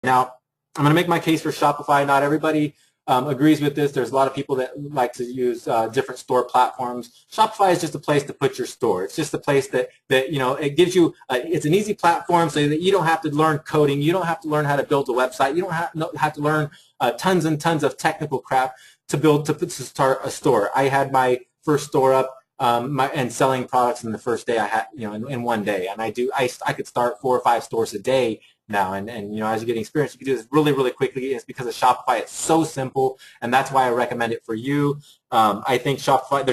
Now, I'm going to make my case for Shopify. Not everybody agrees with this. There's a lot of people that like to use different store platforms. Shopify is just a place to put your store. It's just a place that it gives you. It's an easy platform so that you don't have to learn coding. You don't have to learn how to build a website. You don't have to learn tons and tons of technical crap to start a store. I had my first store up and selling products in the first day I had, in one day. And I could start 4 or 5 stores a day now. And as you get experience, you can do this really, really quickly. It's because of Shopify. It's so simple, and that's why I recommend it for you. I think Shopify,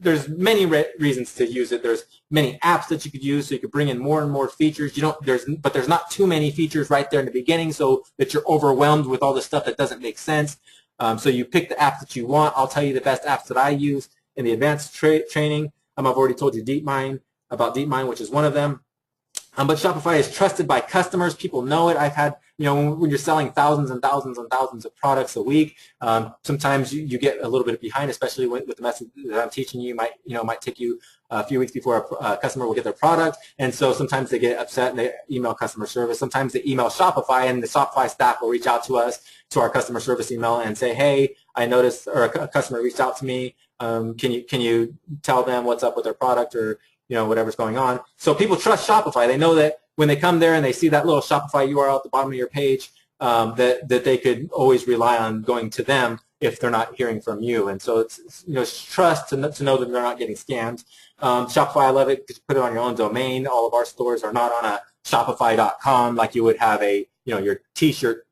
there's many reasons to use it. There's many apps that you could use, so you could bring in more and more features. But there's not too many features right there in the beginning, so that you're overwhelmed with all the stuff that doesn't make sense. So you pick the app that you want. I'll tell you the best apps that I use in the advanced training. I've already told you about DeepMind, which is one of them. But Shopify is trusted by customers. People know it. I've had, when you're selling thousands and thousands and thousands of products a week, sometimes you get a little bit behind, especially with the method that I'm teaching you. Might take you a few weeks before a customer will get their product. And so sometimes they get upset and they email customer service. Sometimes they email Shopify, and the Shopify staff will reach out to us, to our customer service email, and say, hey, I noticed, or a customer reached out to me. Can you tell them what's up with their product, or whatever's going on. So people trust Shopify. They know that when they come there and they see that little Shopify URL at the bottom of your page, that they could always rely on going to them if they're not hearing from you. And so it's trust to know that they're not getting scammed. Shopify, I love it because you put it on your own domain. All of our stores are not on a Shopify.com like you would have your T-shirt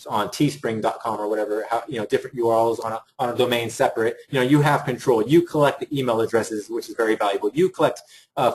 on teespring.com or whatever, different URLs on a domain separate. You have control. You collect the email addresses, which is very valuable. You collect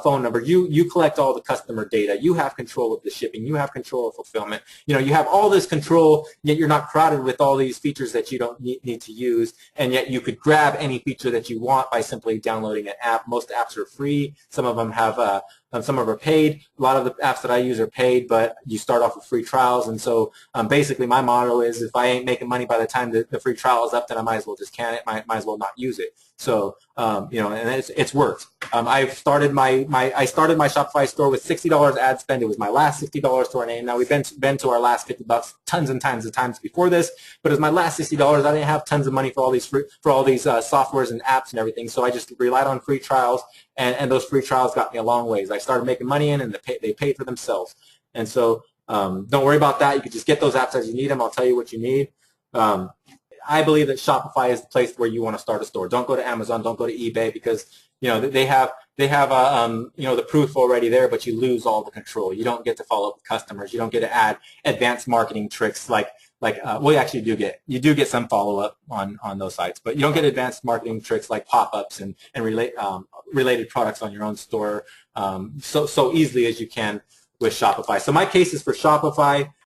phone number. You collect all the customer data. You have control of the shipping. You have control of fulfillment. You have all this control, yet you're not crowded with all these features that you don't need to use, and yet you could grab any feature that you want by simply downloading an app. Most apps are free. Some of them have some of them are paid. A lot of the apps that I use are paid, but you start off with free trials. And so basically my motto is, if I ain't making money by the time the free trial is up, then I might as well just can it, might as well not use it. So and it's worked. I started my Shopify store with $60 ad spend. It was my last $60 to our name. Now we've been to our last $50 tons and tons of times before this, but it was my last $60. I didn't have tons of money for all these softwares and apps and everything. So I just relied on free trials, and those free trials got me a long ways. I started making money in, and they paid for themselves. And so don't worry about that. You can just get those apps as you need them. I'll tell you what you need. I believe that Shopify is the place where you want to start a store. Don't go to Amazon. Don't go to eBay, because they have the proof already there, but you lose all the control. You don't get to follow up with customers. You don't get to add advanced marketing tricks like well, you actually do get some follow up on those sites, but you don't get advanced marketing tricks like pop-ups and related products on your own store so easily as you can with Shopify. So my case is for Shopify.